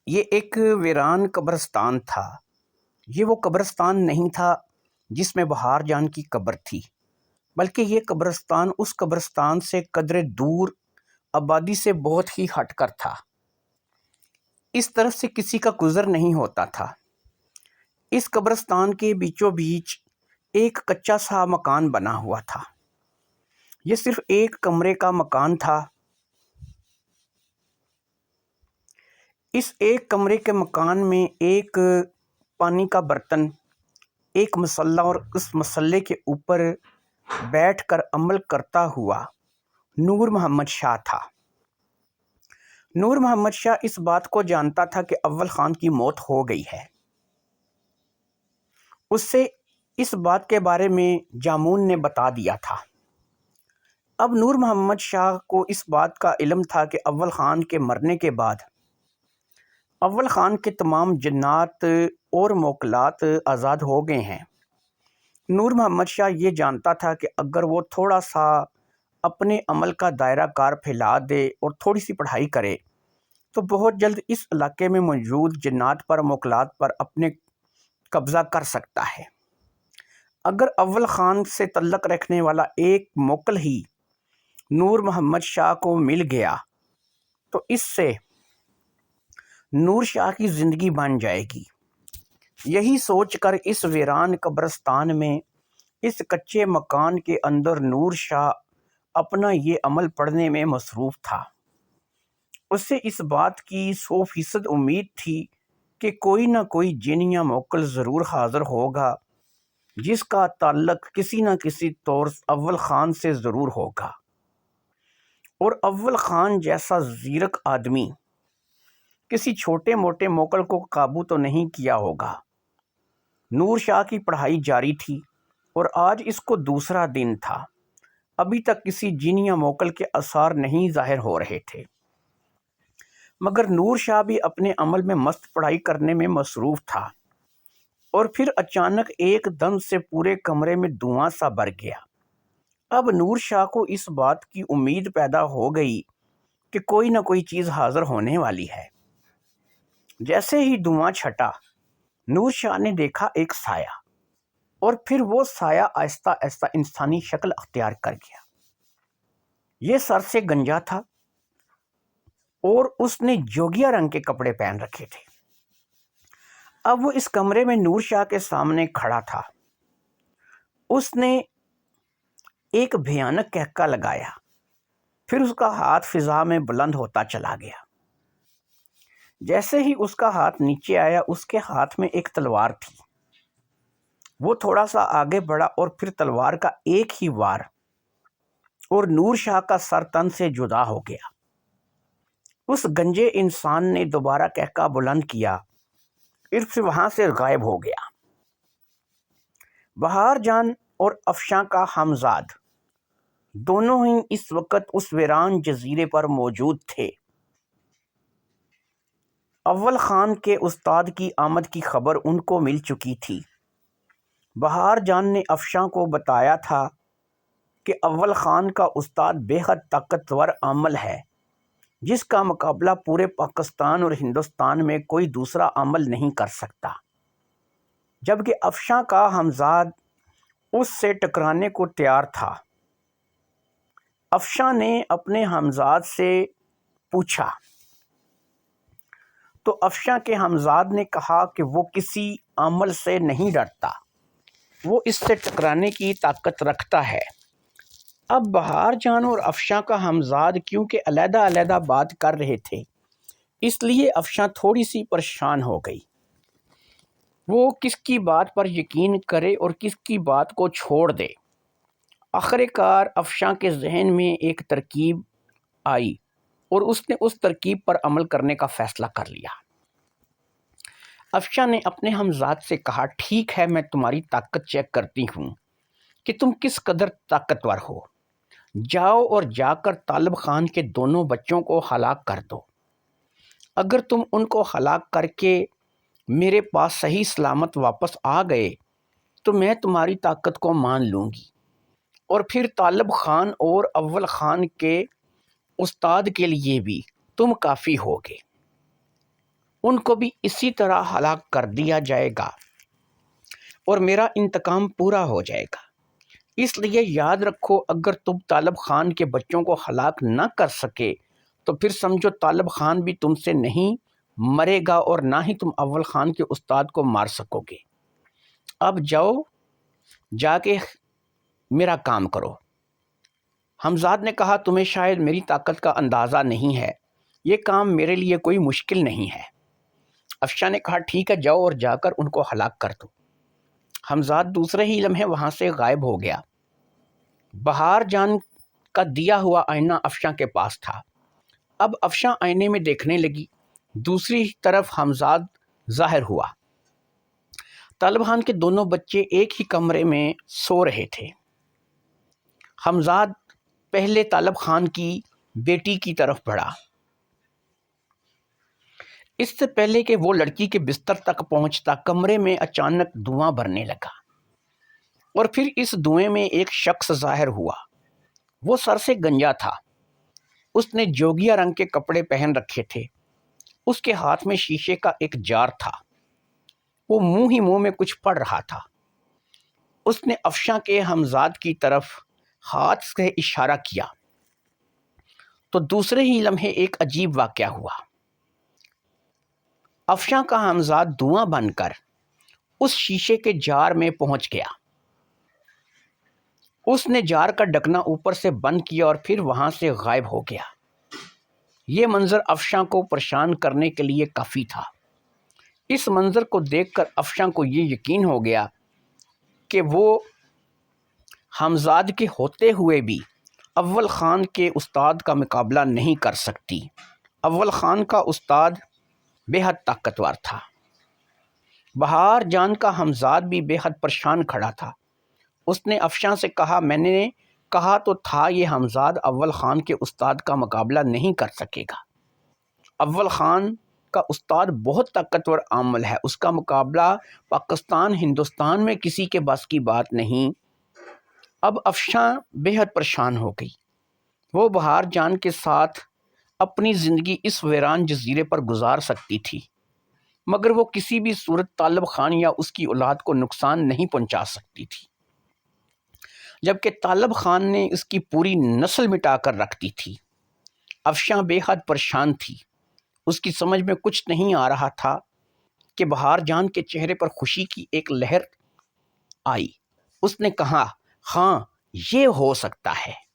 یہ ایک ویران قبرستان تھا۔ یہ وہ قبرستان نہیں تھا جس میں بہار جان کی قبر تھی، بلکہ یہ قبرستان اس قبرستان سے قدرے دور آبادی سے بہت ہی ہٹ کر تھا۔ اس طرف سے کسی کا گزر نہیں ہوتا تھا۔ اس قبرستان کے بیچوں بیچ ایک کچا سا مکان بنا ہوا تھا۔ یہ صرف ایک کمرے کا مکان تھا۔ اس ایک کمرے کے مکان میں ایک پانی کا برتن، ایک مسلح اور اس مسلح کے اوپر بیٹھ کر عمل کرتا ہوا نور محمد شاہ تھا۔ نور محمد شاہ اس بات کو جانتا تھا کہ اول خان کی موت ہو گئی ہے۔ اس سے اس بات کے بارے میں جامون نے بتا دیا تھا۔ اب نور محمد شاہ کو اس بات کا علم تھا کہ اول خان کے مرنے کے بعد اول خان کے تمام جنات اور موکلات آزاد ہو گئے ہیں۔ نور محمد شاہ یہ جانتا تھا کہ اگر وہ تھوڑا سا اپنے عمل کا دائرہ کار پھیلا دے اور تھوڑی سی پڑھائی کرے تو بہت جلد اس علاقے میں موجود جنات پر موکلات پر اپنے قبضہ کر سکتا ہے۔ اگر اول خان سے تعلق رکھنے والا ایک موکل ہی نور محمد شاہ کو مل گیا تو اس سے نور شاہ کی زندگی بن جائے گی۔ یہی سوچ کر اس ویران قبرستان میں اس کچے مکان کے اندر نور شاہ اپنا یہ عمل پڑھنے میں مصروف تھا۔ اسے اس بات کی 100% امید تھی کہ کوئی نہ کوئی جن یا موکل ضرور حاضر ہوگا جس کا تعلق کسی نہ کسی طور اول خان سے ضرور ہوگا، اور اول خان جیسا زیرک آدمی کسی چھوٹے موٹے موکل کو قابو تو نہیں کیا ہوگا۔ نور شاہ کی پڑھائی جاری تھی اور آج اس کو دوسرا دن تھا۔ ابھی تک کسی جن یا موکل کے آثار نہیں ظاہر ہو رہے تھے، مگر نور شاہ بھی اپنے عمل میں مست پڑھائی کرنے میں مصروف تھا۔ اور پھر اچانک ایک دم سے پورے کمرے میں دھواں سا بھر گیا۔ اب نور شاہ کو اس بات کی امید پیدا ہو گئی کہ کوئی نہ کوئی چیز حاضر ہونے والی ہے۔ جیسے ہی دھواں چھٹا، نور شاہ نے دیکھا ایک سایہ، اور پھر وہ سایہ آہستہ آہستہ انسانی شکل اختیار کر گیا۔ یہ سر سے گنجا تھا اور اس نے جوگیا رنگ کے کپڑے پہن رکھے تھے۔ اب وہ اس کمرے میں نور شاہ کے سامنے کھڑا تھا۔ اس نے ایک بھیانک کہکا لگایا، پھر اس کا ہاتھ فضا میں بلند ہوتا چلا گیا۔ جیسے ہی اس کا ہاتھ نیچے آیا، اس کے ہاتھ میں ایک تلوار تھی۔ وہ تھوڑا سا آگے بڑھا اور پھر تلوار کا ایک ہی وار اور نور شاہ کا سر تن سے جدا ہو گیا۔ اس گنجے انسان نے دوبارہ کہکا بلند کیا، پھر وہاں سے غائب ہو گیا۔ بہار جان اور افشاں کا حمزاد دونوں ہی اس وقت اس ویران جزیرے پر موجود تھے۔ اول خان کے استاد کی آمد کی خبر ان کو مل چکی تھی۔ بہار جان نے افشاں کو بتایا تھا کہ اول خان کا استاد بے حد طاقتور عامل ہے جس کا مقابلہ پورے پاکستان اور ہندوستان میں کوئی دوسرا عامل نہیں کر سکتا، جبکہ افشاں کا حمزاد اس سے ٹکرانے کو تیار تھا۔ افشاں نے اپنے حمزاد سے پوچھا تو افشاں کے حمزاد نے کہا کہ وہ کسی عمل سے نہیں ڈرتا، وہ اس سے ٹکرانے کی طاقت رکھتا ہے۔ اب بہار جان اور افشاں کا حمزاد کیونکہ علیحدہ علیحدہ بات کر رہے تھے، اس لیے افشاں تھوڑی سی پریشان ہو گئی۔ وہ کس کی بات پر یقین کرے اور کس کی بات کو چھوڑ دے۔ آخر کار افشاں کے ذہن میں ایک ترکیب آئی اور اس نے اس ترکیب پر عمل کرنے کا فیصلہ کر لیا۔ افشاں نے اپنے حمزاد سے کہا، ٹھیک ہے، میں تمہاری طاقت چیک کرتی ہوں کہ تم کس قدر طاقتور ہو۔ جاؤ اور جا کر طالب خان کے دونوں بچوں کو ہلاک کر دو۔ اگر تم ان کو ہلاک کر کے میرے پاس صحیح سلامت واپس آ گئے تو میں تمہاری طاقت کو مان لوں گی، اور پھر طالب خان اور اول خان کے استاد کے لیے بھی تم کافی ہوگے۔ ان کو بھی اسی طرح ہلاک کر دیا جائے گا اور میرا انتقام پورا ہو جائے گا۔ اس لیے یاد رکھو، اگر تم طالب خان کے بچوں کو ہلاک نہ کر سکے تو پھر سمجھو طالب خان بھی تم سے نہیں مرے گا اور نہ ہی تم اول خان کے استاد کو مار سکو گے۔ اب جاؤ، جا کے میرا کام کرو۔ حمزاد نے کہا، تمہیں شاید میری طاقت کا اندازہ نہیں ہے، یہ کام میرے لیے کوئی مشکل نہیں ہے۔ افشاں نے کہا، ٹھیک ہے، جاؤ اور جا کر ان کو ہلاک کر دو۔ حمزاد دوسرے ہی لمحے وہاں سے غائب ہو گیا۔ بہار جان کا دیا ہوا آئینہ افشاں کے پاس تھا۔ اب افشاں آئینے میں دیکھنے لگی، دوسری طرف حمزاد ظاہر ہوا۔ طالب خان کے دونوں بچے ایک ہی کمرے میں سو رہے تھے۔ حمزاد پہلے طالب خان کی بیٹی کی طرف بڑھا۔ اس سے پہلے کہ وہ لڑکی کے بستر تک پہنچتا، کمرے میں اچانک دھواں بھرنے لگا اور پھر اس دھوئیں میں ایک شخص ظاہر ہوا۔ وہ سر سے گنجا تھا، اس نے جوگیا رنگ کے کپڑے پہن رکھے تھے، اس کے ہاتھ میں شیشے کا ایک جار تھا، وہ منہ ہی منہ میں کچھ پڑھ رہا تھا۔ اس نے افشاں کے حمزاد کی طرف ہاتھ سے اشارہ کیا تو دوسرے ہی لمحے ایک عجیب واقعہ ہوا۔ افشاں کا حمزاد دھواں بن کر اس شیشے کے جار میں پہنچ گیا۔ اس نے جار کا ڈھکنا اوپر سے بند کیا اور پھر وہاں سے غائب ہو گیا۔ یہ منظر افشاں کو پریشان کرنے کے لیے کافی تھا۔ اس منظر کو دیکھ کر افشاں کو یہ یقین ہو گیا کہ وہ حمزاد کے ہوتے ہوئے بھی اول خان کے استاد کا مقابلہ نہیں کر سکتی۔ اول خان کا استاد بے حد طاقتور تھا۔ بہار جان کا حمزاد بھی بے حد پریشان کھڑا تھا۔ اس نے افشاں سے کہا، میں نے کہا تو تھا یہ حمزاد اول خان کے استاد کا مقابلہ نہیں کر سکے گا۔ اول خان کا استاد بہت طاقتور عامل ہے، اس کا مقابلہ پاکستان ہندوستان میں کسی کے بس کی بات نہیں۔ اب افشاں بے حد پریشان ہو گئی۔ وہ بہار جان کے ساتھ اپنی زندگی اس ویران جزیرے پر گزار سکتی تھی، مگر وہ کسی بھی صورت طالب خان یا اس کی اولاد کو نقصان نہیں پہنچا سکتی تھی، جبکہ طالب خان نے اس کی پوری نسل مٹا کر رکھ دی تھی۔ افشاں بے حد پریشان تھی، اس کی سمجھ میں کچھ نہیں آ رہا تھا کہ بہار جان کے چہرے پر خوشی کی ایک لہر آئی۔ اس نے کہا، ہاں، یہ ہو سکتا ہے۔